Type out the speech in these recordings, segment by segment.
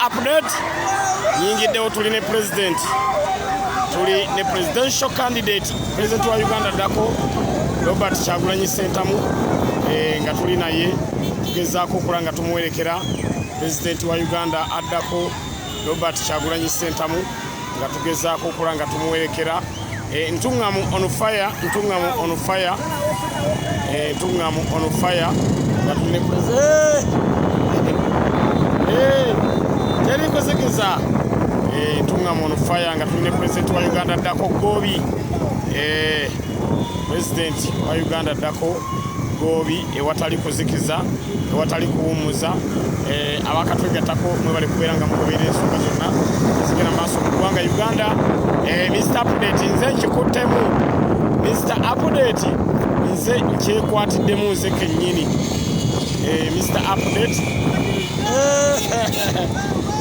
Update nyingiddewo tuli ne president tuli ne presidential candidate president wa Uganda Dako Robert Kyagulanyi Ssentamu nga tuli naye tugezaako okulanga tumuwerekera president wa Uganda addako Robert Kyagulanyi Ssentamu nga tugezaako okulanga tumuwerekera Ntungamu on fire nga tuli ne Terry Kozekeza Ntungamu on fire nga tuli ne president wa Uganda Dako Gobi president wa Uganda Dako Gobi ewatali kuzikiza ewatali kuwumuza abakatwegatako mwe bali kuberanga mu kubera ensonga zonna zigenda maaso mu ggwanga Uganda. Mr. Update nze nkikuttemu Mr. Update nze nkyekwatiddemu nze kennyini Mr. Update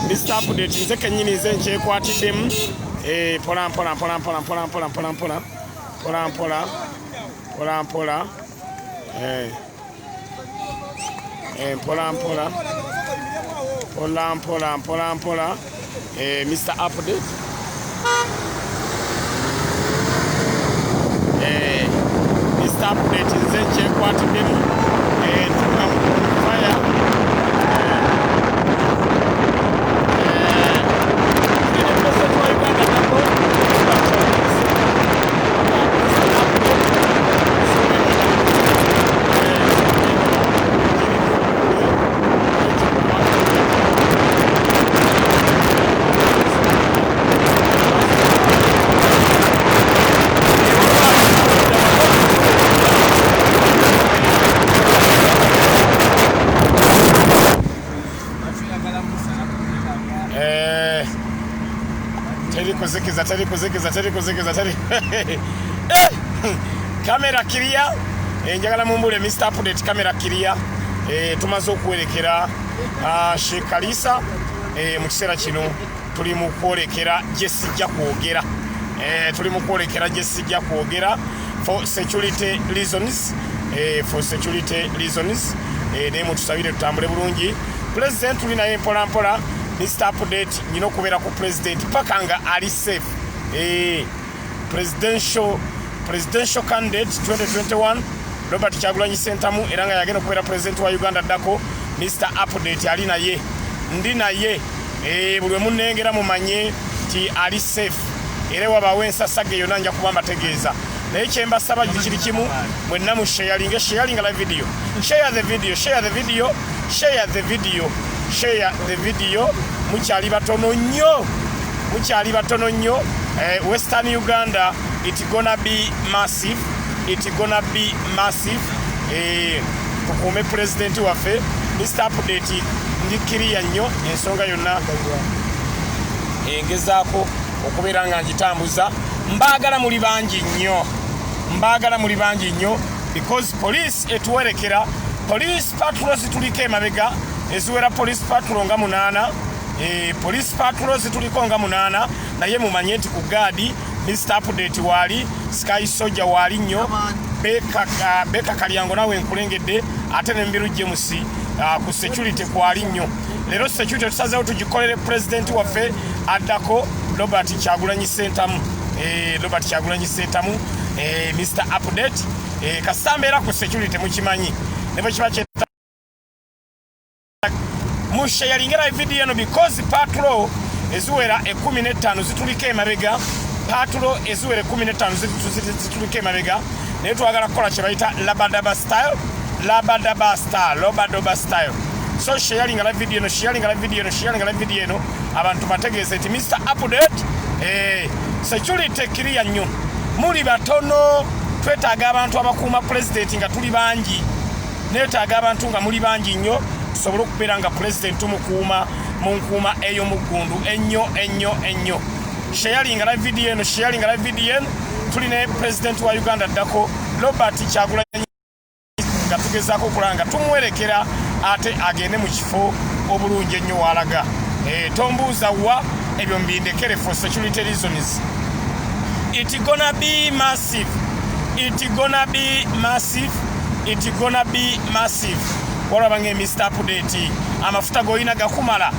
Mr. Update nze kennyini nze nkyekwatiddemu mpola Mr. Update Mr. Update nze nkyekwatiddemu Ntungamu fire Teri kuzikiza Kamera clear njagala mumbule Mr. Update kamera clear tumaze okuwerekera Sheikh Kalisa mu kiseera kino tuli mu kwolekera jesijja kwogera for security reasons ne mutusabire tutambule bulungi president tuli naye mpola Mr. Update nyino kubeera ku president paka nga ali safe presidential candidate 2021 Robert Kyagulanyi Ssentamu era nga yagenda okubeera president wa Uganda Dako Mr. Update ali naye ndi naye buli munengera mumanye ti ali safe era wabaawo ensasage yonna nja kuba mbategeeza naye kyembasaba kiri kimu mwenna mu sharing la video share the video mukyali batono nnyo Western Uganda it's gonna be massive tukuume president waffe Mr. Update ndikiriya nnyo ensonga yonna engezaako okubeera nga ngitambuza mbaagala muli bangi nnyo because police etuwerekera police patrols tuliko emabega eziwera police patrol nga 8 police patrols tuliko nga 8 naye mumanye nti ku gaadi Mr. Update wali Sky Soldier wali nnyo Beka Kalyango nawe nkulengedde ate ne Mbiru James ku security kwali nnyo lero security tusazeewo tugikolere president waffe addako Robert Kyagulanyi Ssentamu Mr. Update kasambeera ku security mukimanyi ne bwe kiba mushayalingira video eno because patrol eziwera 15 zituliko emabega naye twagala kukola kye bayita Labadaba style so sharing la video eno abantu bategeeze nti Mr. Update security clear nnyo muli batono twetaaga abantu abakuuma president nga tuli bangi neetaaga abantu nga muli bangi nnyo tusobole okubeera nga president tumukuuma mu nkuuma ey'omuggundu ennyo sharing la video eno tuli ne president wa Uganda Dako Robert Kyagulanyi nga tugezaako okulanga tumuwerekera ate agende mu kifo obulungi ennyo walaga tombuuza wa ebyo mbindekere for security reasons it's gonna be massive walaba nge Mr. Update amafuta goyina gakumala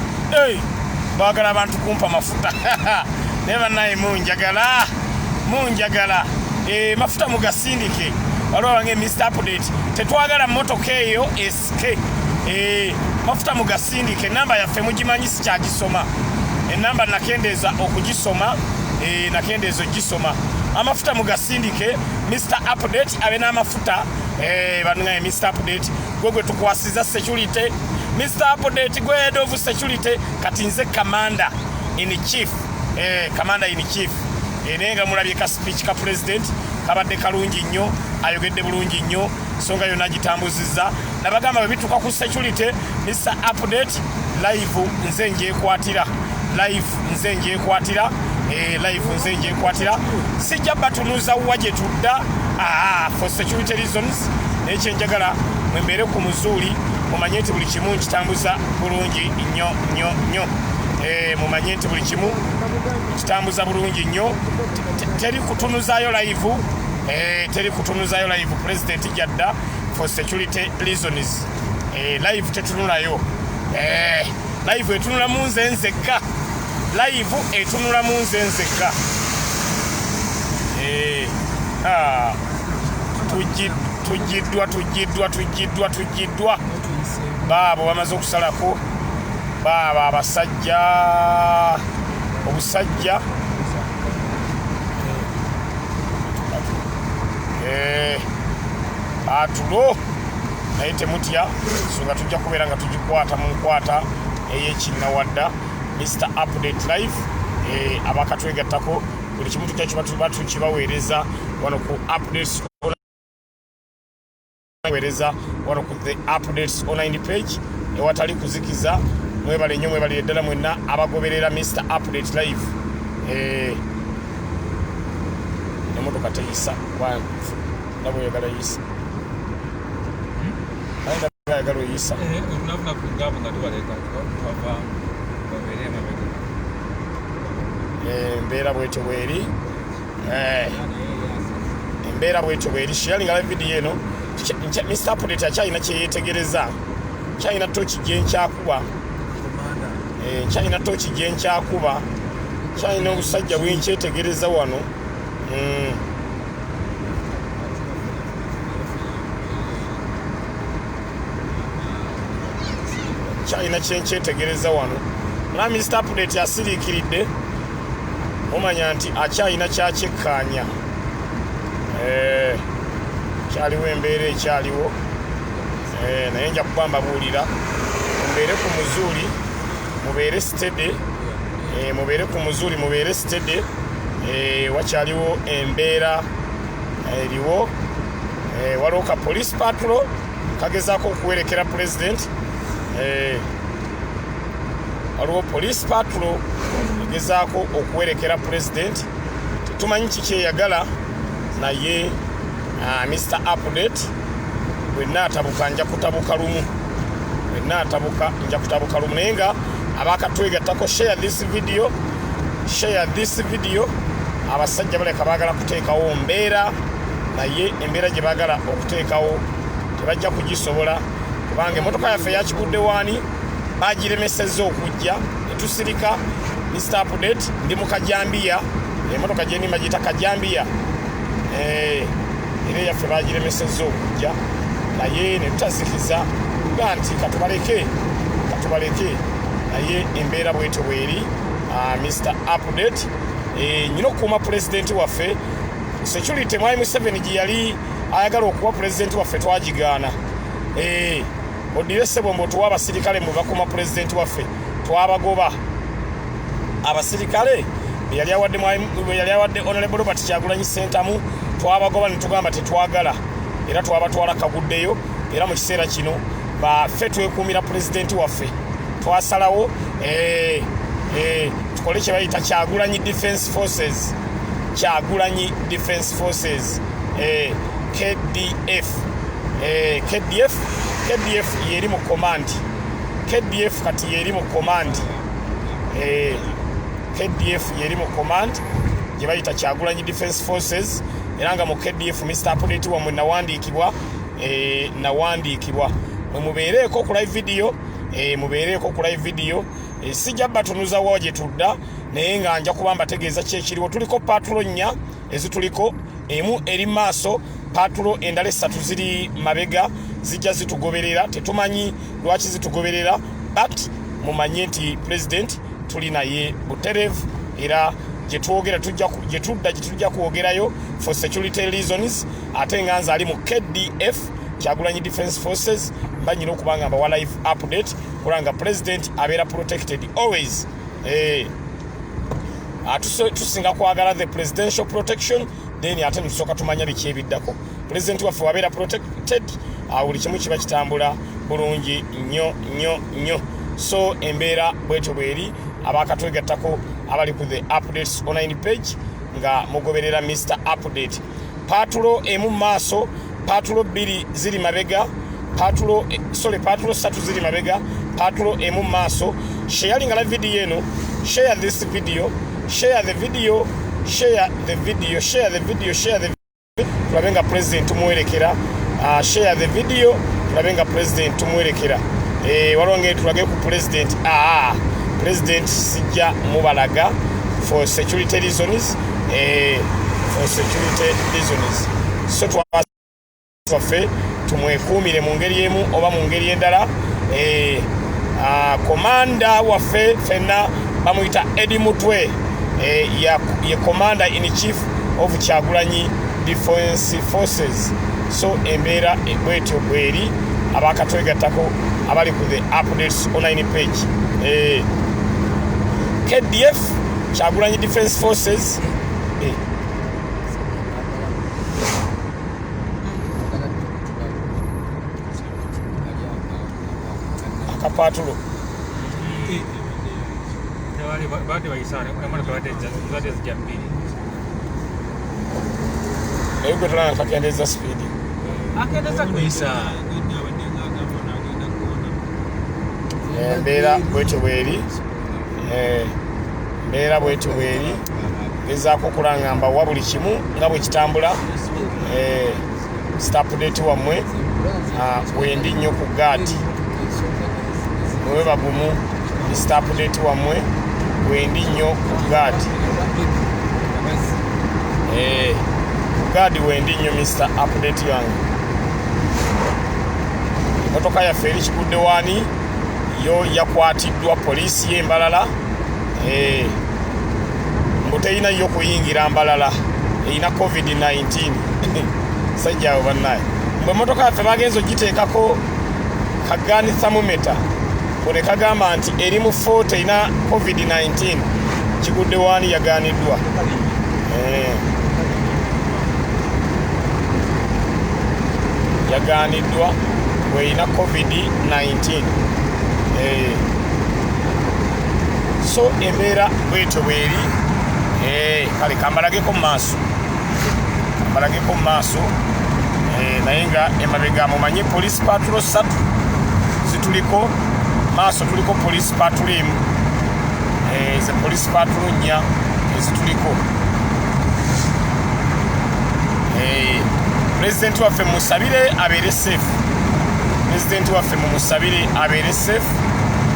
bagala abantu kumpa mafuta neba naye munjagala mafuta mugasindike waliwo wange Mr. Update tetwagala motoka eyo SK mafuta mugasindike namba yaffe mugimanyi sikyagisoma enamba nakendeeza okugisoma nakendeeza ogisoma amafuta mugasindike Mr. Update abe n'amafuta banungaye Mr. Update gwe tukwasiza security Mr. Update gwe head of security kati nze commander in chief commander in chief nenga mulabye ka speech ka president kabadde kalungi nnyo ayogedde bulungi nnyo songa yonna agitambuzizza nabagamba bwe bituuka ku security Mr. Update live nze njekwatira live nze njekwatira sijja batunuza wa gye tudda for security reasons ekyenjagala mwembeere ku muzuuli mumanye nti buli kimu nkitambuza bulungi nnyo mumanye nti buli kimu kitambuza bulungi nnyo teri kutunuzaayo live president jadda for security reasons live tetunulayo live etunulamu nze nzekka tujiddwa baabo bamaze okusalako baaba abasajja obusajja atulo naye temutya songa tujja kubeera nga tugikwata mu nkwata ey'ekinnawadda Mr. Update live abakatwegattako buli kimu tujja kiba tukibaweereza wano ku updates wano ku the updates online page ewatali kuzikiza mwebale nnyo mwebale ddala mwenna abagoberera Mr. Update live emotoka teyisa nabo yagala yisa yagala oyisa embeera bwetyo bweri sharing live video eno Mr. Update akyalina kyeyetegereza kyalina toki gyenkyakuba kyalina obusajja bwenkyetegereza wano kyalina kyenkyetegereza wano na Mr. Update asiriikiridde omanya nti akyalina kyakyekkaanya kyaliwo embeera ekyaliwo naye nja kuba mbabuulira mubeere ku muzuuli mubeere steady wakyaliwo embeera eriwo waliwo ka police patrol kagezaako okuwerekera president waliwo police patrol egezaako okuwerekera president tetumanyi kikyeyagala naye Mr. Update bwenna atabuka nja kutabuka lumu naye nga abakatwegattako share this video abasajja baleka baagala kuteekawo mbeera naye embeera gye baagala okuteekawo tebajja kugisobola kubanga emotoka yaffe yakigudde waani bagiremesezza okujja netusirika Mr. Update ndi mu Kajambiya emotoka gye nima giyita Kajambiya era yaffe bagiremesezza okujja naye netutazikiza kuga nti katubaleke naye embeera bwetyo bweri Mr. Update nyina okukuuma pulezidenti waffe security Mwai Museveni gye yali ayagala okuwa pulezidenti waffe twagigaana odire sebombo tuwa abasirikale mu bakuuma pulezidenti waffe twabagoba abasirikale yali awadde Honorable Robert Kyagulanyi Ssentamu twabagoba netugamba tetwagala era twabatwala kaguddeyo era mu kiseera kino baffe twekuumira pulezidenti waffe twasalawo tukole kye bayita Kyagulanyi Defence Forces KDF yeri mu command KDF kati yeri mu command KDF yeri mu command gye bayita Kyagulanyi Defence Forces era nga mu KDF Mr. Update wamwe nawandiikibwa mubeereeko ku live video sijja batunuza waje tudda naye nga nja kubamba tegeeza kyekiriwo. Tuliko patulo 4 ezituliko, emu eri maaso, patulo endala 3 ziri mabega zijja zitugoberera. Tetumanyi lwaki zitugoberera, but mumanye nti president tuli naye buterevu era jetwogera tujja kwogerayo for security reasons. Ate nga nze ali mu KDF Kyagulanyi Defense Forces mbanyina okubanga mbawa live update kulanga president abeera protected always. Tusinga kwagala the presidential protection, then ate tusooka tumanya biki ebiddako. President waffe wabeera protected, buli kimu kiba kitambula bulungi nnyo. So embeera bwetyo bweri abakatwegattako abali ku the updates online page nga mugoberera Mr. Update. Patulo emu maaso, patulo 2 ziri mabega, patulo 3 ziri mabega, patulo emu maaso. Sharing la video eno, share this video, share the video. Tulabenga president tumuwerekera. Share the video, tulabenga president tumuwerekera. Walonge tulage ku president. President sijja mubalaga for security reasons. So twaffe tumwekumire mu ngeri emu oba mu ngeri endala. Komanda waffe fenna bamuyita Eddie Mutwe, ye commander in chief of Kyagulanyi Defense Forces. So embeera bwetyo bweri abakatwegattako abali ku the updates online page. KDF Kyagulanyi Defense Forces akapatulo ego tulana kakendeza speed embeera bwetyo bweri gezaako okulangamba wa buli kimu nga bwe kitambula. Update wammwe wendi nnyo ku gaati mwewe bagumu. Update wammwe wendi nnyo ku gaati gaadi wendi nnyo Mr. Update yange. Motoka yaffe eri kigudde wani yo yakwatiddwa poliisi y'Embalala. Muteyina yo kuyingira Mbalala, eyina COVID-19 sajjawo bannaye. Mbwe motoka yaffe bagenza ogiteekako kagani thermometer kone kagamba nti eri mu 40 eyina COVID-19 kigudde wani yaganiddwa. Yaganiddwa weyina COVID-19. So embeera bwetyo bweri. Kale kambalageko mu maaso naye nga emabega mumanye police patrol 3 zituliko. Maaso tuliko police patrol emu, ze police patrol 4 ezituliko. President waffe musabire abeere safe. President waffe mumusabire abeere safe.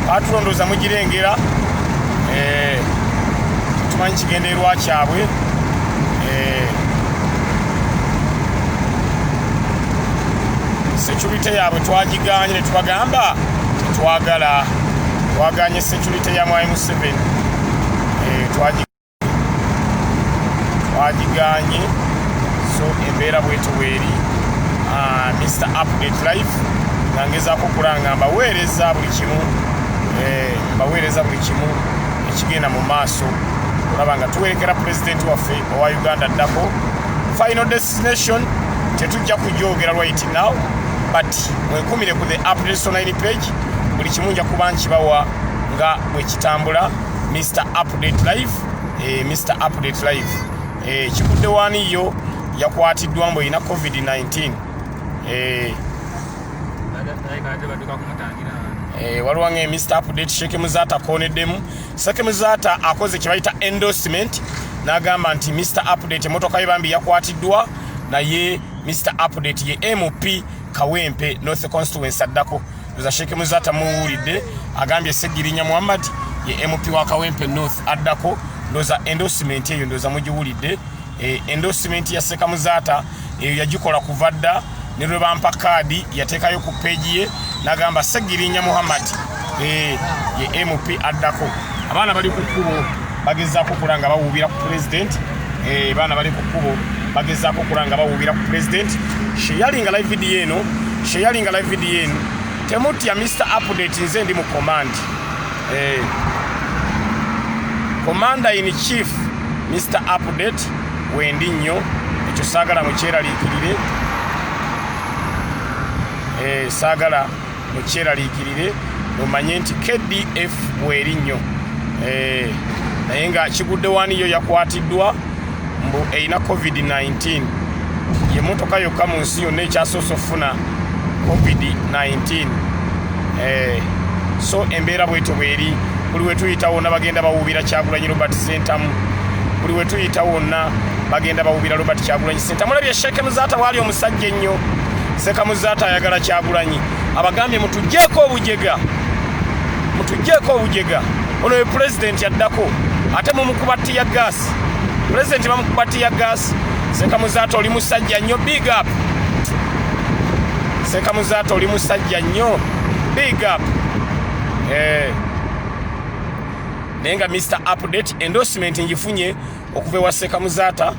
Patrol ndoza mugirengera. Tumanyi kigendererwa kyabwe. Security yaabwe twagiganye ne tubagamba twaganye security ya M7. Twagiganye. So embeera bwetyo bweri. Mr. Update live nangezaako kulanga mbaweereza buli kimu ekigenda mu maaso olaba nga tuwerekera president waffe owa Uganda ddako. Final destination tetujja kujogera right now, but mwekumire ku the updates online page. Buli kimu nja kuba nkibawa nga bwe kitambula. Mr. Update live. Mr. Update live. Kigudde wani yo yakwatiddwa mbu ina COVID-19. Waliwo nge Mr. Update Sheikh Muzata koneddemu. Sheikh Muzata akoze kibayita endorsement n'agamba nti Mr. Update motoka yebambi yakwatiddwa naye Mr. Update ye MP Kawempe North Constituency addako. Sheikh Muzata muwulidde agambye Segirinya Muhammad ye MP wa Kawempe North addako ndoza endorsement eyo ndoza mugiwulidde endorsement ya Ssekamuzata eyo yagikola kuvadda ne lwe bampa kaadi yateekayo ku page ye nagamba Segirinya Muhammad ye MP addako abaana bali ku kkubo bagezaako kulanga bawubira ku president baana bali ku kkubo bagezaako kulanga bawubira ku president sharinga live video eno temutya Mr Update nze ndi mu command Commander in Chief Mr Update wendi nnyo ekyo saagala mukyeraliikirire saagala mukyeraliikirire nomanye nti KDF weri nnyo naye nga kigudde waniyo yakwatiddwa mbu eina COVID-19 ye motoka yokka mu nsi yonna ekyasoose okufuna COVID-19 so embeera bwetyo bweri buli wetuyita wonna bagenda bawuubira Kyagulanyi Robert Ssentamu buli wetuyita wonna bagenda bawuubira Robert Kyagulanyi Ssentamu mulabye Ssekamuzata waali omusajja ennyo Ssekamuzata ayagala Kyagulanyi abagambye mutugjeeko obujega ono ye president yaddako ate mumukuba ttiya gas president bamukuba ttiya gas Ssekamuzata oli musajja nnyo big up Ssekamuzata oli musajja nnyo big up nenga Mr Update endorsement njifunye okuva wa Ssekamuzata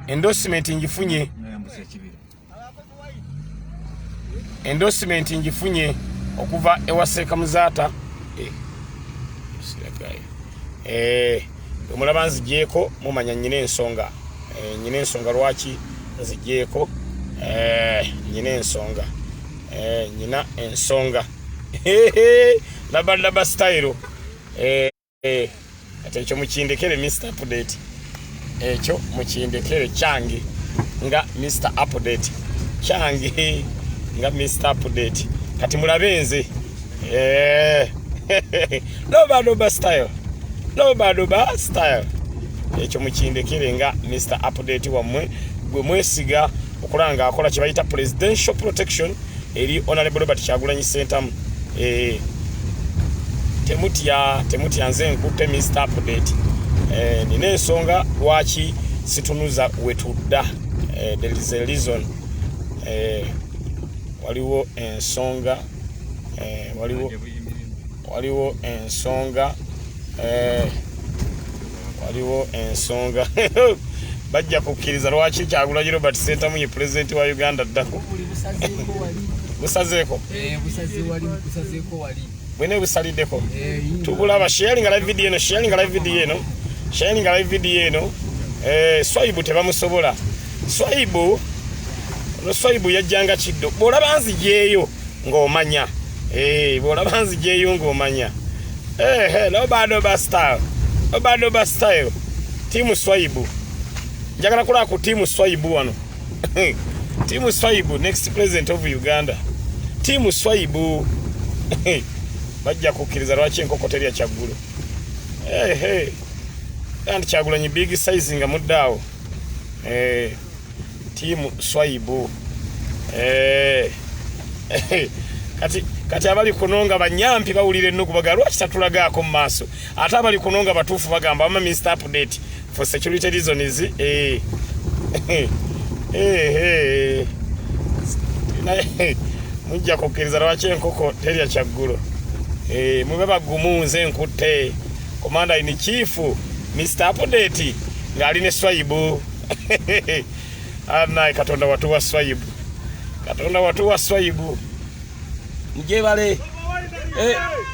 endorsement njifunye okuva ewa Ssekamuzata omulaba nzigyeko mumanya nyina ensonga lwaki nzigyeko nyina ensonga laba style ate ekyo mukindekere Mr Update ekyo mukindekere kyange nga Mr Update kyange nga Mr Update kati mulabe nze loba style ekyo mukindekere nga Mr Update wammwe gwe mwesiga okulanga akola kye bayita presidential protection eri Honorable Robert Kyagulanyi Ssentamu temutya nze nkutte Mr Update nina ensonga lwaki situnuza wetudda there is a reason waliwo ensonga bajja kukkiriza lwaki Kyagulanyi Robert Ssentamu ye president wa Uganda ddako busazeeko bwene busaliddeko tubulaba sharing live video eno Swaibu tebamusobola Swaibu yajjanga kiddo bwolaba nzijeeyo ng'omanya Lobadoba style timu Swaibu njagala kulaba ku timu Swaibu wano timu Swaibu next president of Uganda timu Swaibu bajja kukkiriza lwaki enkoko terya Kyaggulu kandi Kyagulanyi big size nga muddaawo timu Swaibu kati abali kunonga banyampi bawulira ennugu bagamba lwaki tatulagaako mu maaso ate abali kunonga batuufu bagamba ama Mr Update for security reasons mujja kukkiriza lwaki enkoko terya Kyaggulu mube bagumu nze nkutte Commander in Chief Mr Update ng'ali ne Swaibu anaye Katonda watuwa Swaibu mujebale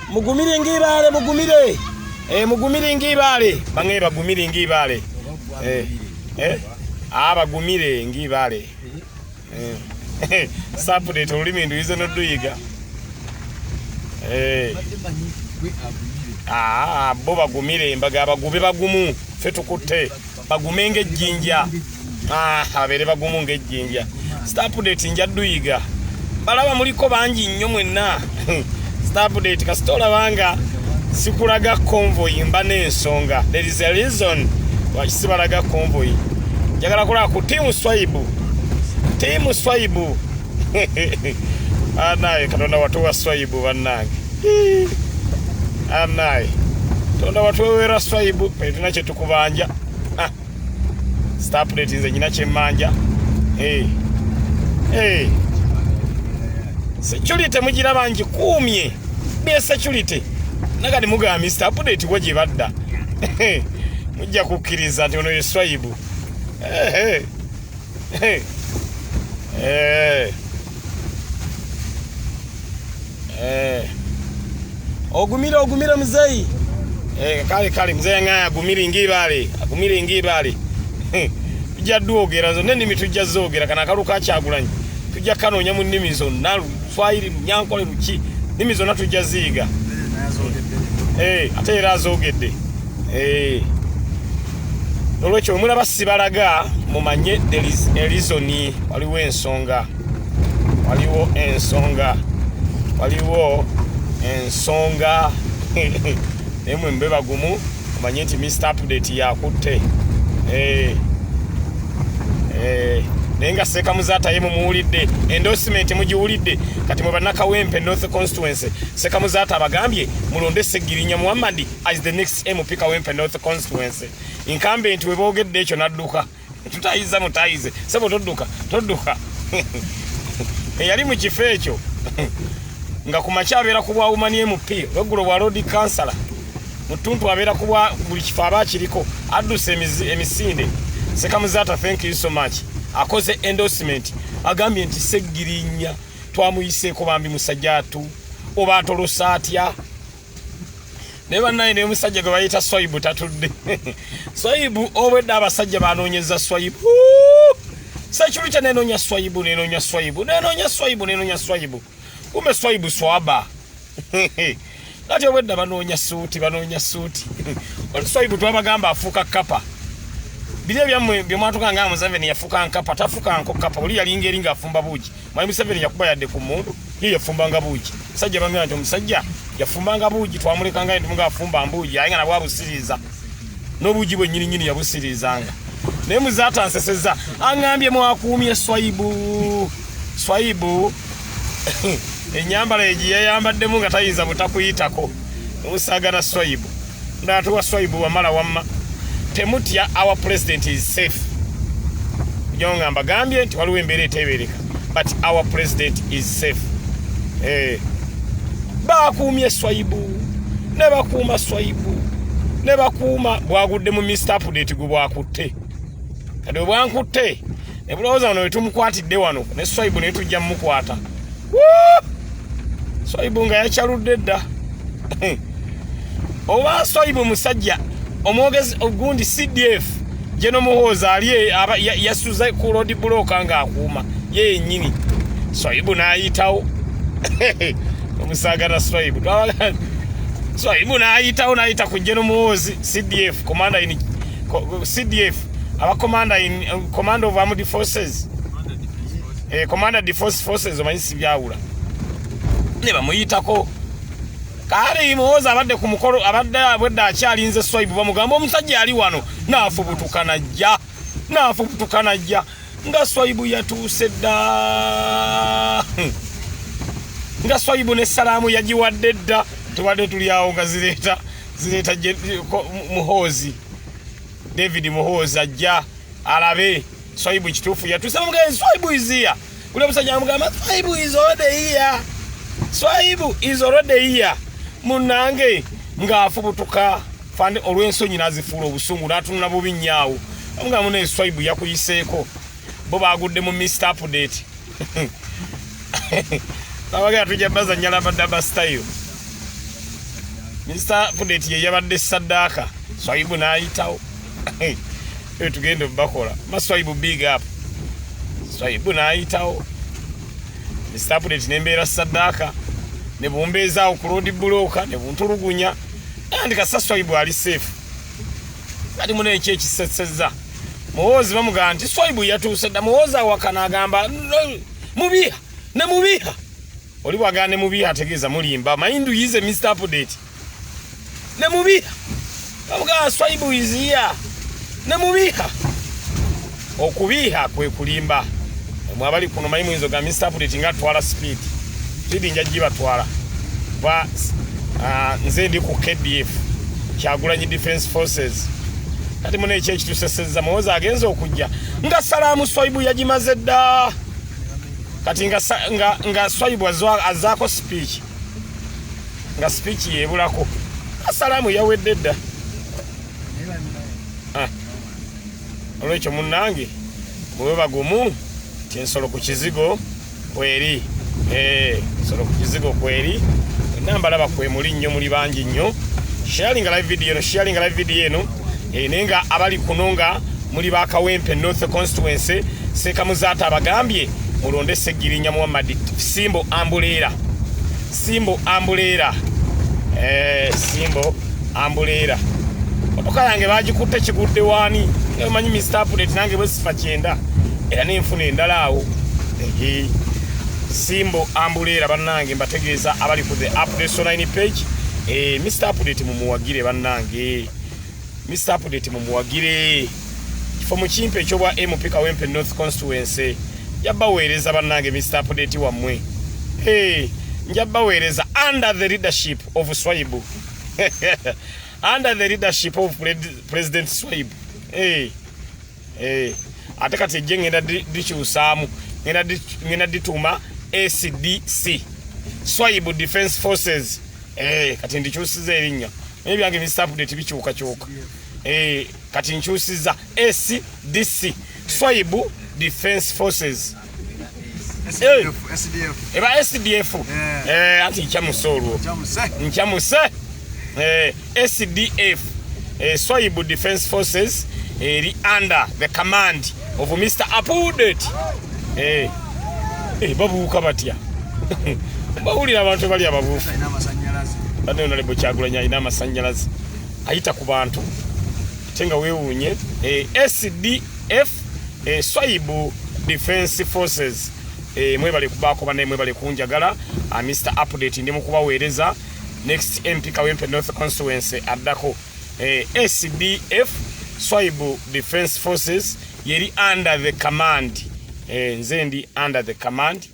mugumire ng'ibale bange bagumire ng'ibale bagumire ng'ibale Update olulimi nduyize n'odduyiga bo bagumire mbaga bagube bagumu ffe tukutte bagume ng'ejjinja abeere bagumu ng'ejjinja Update njadduyiga balaba muliko bangi nnyo mwenna Update kasita olabanga sikulaga convoy mba n'ensonga there is a reason lwaki sibalaga convoy njagala kulaba ku timu Swaibu Anaye katonda watu wa Swaibu bannange. Anaye. Tonda watu wera Swaibu petuna kye tukubanja. Star plate nze nyina kye manja. Security mugira bangi kumye. Be security. Nakati muga Mr. Update gwe badda. Mujja kukkiriza nti ono ye Swaibu. Ogumira mzee. Kale mzee ngaya agumire ngibale. Tujja duogera zo nene mitujja zogera kana kaluka kyagulanyi. Tujja kanonya mu nnimi zonna Swahili Nyankole Luki. Nnimi zonna tujja ziiga. Ate era azogedde. Olwekyo mulaba sibalaga mumanye there is a reason, waliwo ensonga nemwe mbeba gumu mumanye nti Mr. Update yakutte. Nenga Sekamuzaata ye mumuwulidde endorsement mugiwulidde kati mwe bannakawempe North Constituency Sekamuzaata abagambye mulonde Segirinya Muhammad as the next MP Kawempe North Constituency. Incumbent we boogedde ekyo nadduka tutayiza mutayize sebo todduka yali mu kifo ekyo nga kumakya abeera ku bwa Woman MP Loggulo bwa Road Councillor Mutuntu abeera ku bwa buli kifo abakiriko adduse emisinde. Sekamuzaata thank you so much. Akoze endorsement agambye nti Segirinya twamuyiseeko bambi musajjatu oba atolosa atya. Ne bannaye ne musajja gwe bayita Swaibu tatudde. Swaibu obwedda abasajja banoonyeza Swaibu. Security nenoonya Swaibu. Kumbe Swaibu swaba. Ati obwedda banoonya suuti. Oli Swaibu twabagamba afuuka kapa. Bile byammwe byomwatuka nga Museveni yafuka nkapa tafuka nko kapa oli yalinga afumba buugi. Mwayi Museveni yakuba yadde ku mundu ye yafumbanga buugi. Musajja bamwe nti omusajja yafumbanga buugi twamuleka nga nti afumba mbuugi ayenga nabwa busiriza. N'obuugi bwe nyini yabusirizanga. Naye Muzaata nseseza angambye mwakuumye Swaibu enyambala egi yayambaddemu nga tayinza butakuyitako. Musagala Swaibu. Ndatuwa Swaibu wamala wamma. Temutya our president is safe. Jonga mbagambye nti waliwo embeera etebereka but our president is safe. Bakuumye Swaibu ne bakuuma bwagudde mu Mr. Update gwe bwakutte. Kati bwe bwankutte ne bulowooza wano wetumukwatidde wano ne Swaibu ne tujja mmukwata. Swaibu nga yakyaludde dda. Oba Swaibu musajja omwogezi ogundi CDF Jeno Muhoozi ali yasuza ku road blocker nga akuuma ye nyini. Swaibu n'ayitawo. Omusagala Swaibu n'ayita ku Jeno Muhoozi CDF commander in CDF aba commander of armed forces commander defense forces omanyisi byawula ne bamuyitako. Kale Muhoozi abadde ku mukolo abadde abwedda akyalinze Swaibu bamugamba omusajja ali wano naafubutukana jja nga Swaibu yatuuse dda. Nga Swaibu ne salaamu yagiwadde dda tubadde tuli awo nga zireeta Muhoozi David Muhoozi ajja alabe Swaibu kituufu yatuuse bamugamba Swaibu is here. Ule musajja amugamba Swaibu is already here. Munange nga afubutuka fande olw'ensonyi nazifuula obusungu n'atunula bubi nnyawo. Amugamba ne Swaibu yakuyiseeko bo bagudde mu Mr. Update. Abagala tujja bazannya labadaba style. Mr. Update ye yabadde saddaaka. Swaibu n'ayitawo. Tugende bakola. Swaibu big up. Swaibu n'ayitawo. Mr. Update nembeera saddaaka. Ne bombeezaawo ku road blocker ne buntulugunya. Andika Swaibu ali safe. Kati mune ekyekisesezza. Muhoozi bamugamba nti Swaibu yatuuse dda. Muhoozi awakana agamba mubiha. Oli bwagamba ne mubiha ategeeza mulimba. Mind yize Mr. Update. Ne mubiha. Bamugamba Swaibu is here. Ne mubiha. Okubiha kwe kulimba. Mwabali kuno mayimu nzo ga Mr. Update nga twala speed. zidi njajiba twala ba nze ndi ku KDF Kyagulanyi Defence Forces kati mune ekyo kitusesezza muwoza agenza okujja nga Salaamu Swaibu yagimaze dda kati nga Swaibu azaako speech nga speech yebulako Salaamu yawedde dda olwekyo munnange muwe bagumu tinsolo ku kizigo kweri solo ku kizigo kweri nambala kwe muli nnyo muli bangi nnyo sharing live video eno nenga abali kunonga muli bakawempe North Constituency Sekamuzaata abagambye mulonde Segirinya Muhammad Simbo Ambulera Simbo Ambulera otoka yange bagikutte kigudde wani emanyi Mr. Update nange bwesifa kyenda era nenfune endalaawo Simbo Ambulera bannange mbategeeza abali ku the update online page Mr. Update mumuwagire bannange Mr. Update mumuwagire kifo mu kimpe ekyobwa MP Kawempe North Constituency yabaweereza bannange Mr. Update wamwe njabaweereza under the leadership of Swaibu under the leadership of President Swaibu ate kati ejje ngenda dikyusaamu ngenda dituma SDC Swaibu Defence Forces kati ndikyusiza erinnya ebyange Mr. Update bikyuka kati nkyusiza SDC Swaibu Defence Forces SDF ati nchamusoro nchamuse SDF Swaibu Defence Forces under the command of Mr. Update babuuka batya bawulira abantu bali ababuufu bano Honorable Kyagulanyi alina amasanyalaze ayita ku bantu tenga weewuunye SDF Swaibu Defence Forces mwebale kubaako bane mwebale kunjagala Mr. Update ndi mukubaweereza next MP Kawempe North Constituency addako SDF Swaibu Defence Forces yeri under the command nze ndi under the command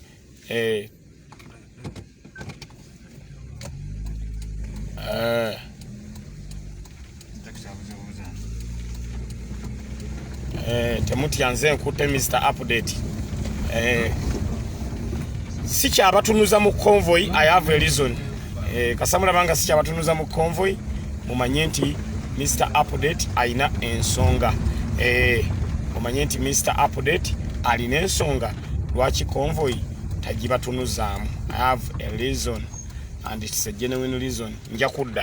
temuti yanze nkute Mr. Update si kyabatunuza mu convoy I have a reason kasamula banga si kyabatunuza mu convoy mumanye nti Mr. Update alina ensonga mumanye nti Mr. Update alina ensonga lwaki convoy tagibatunuzaamu I have a reason and it's a genuine reason nja kudda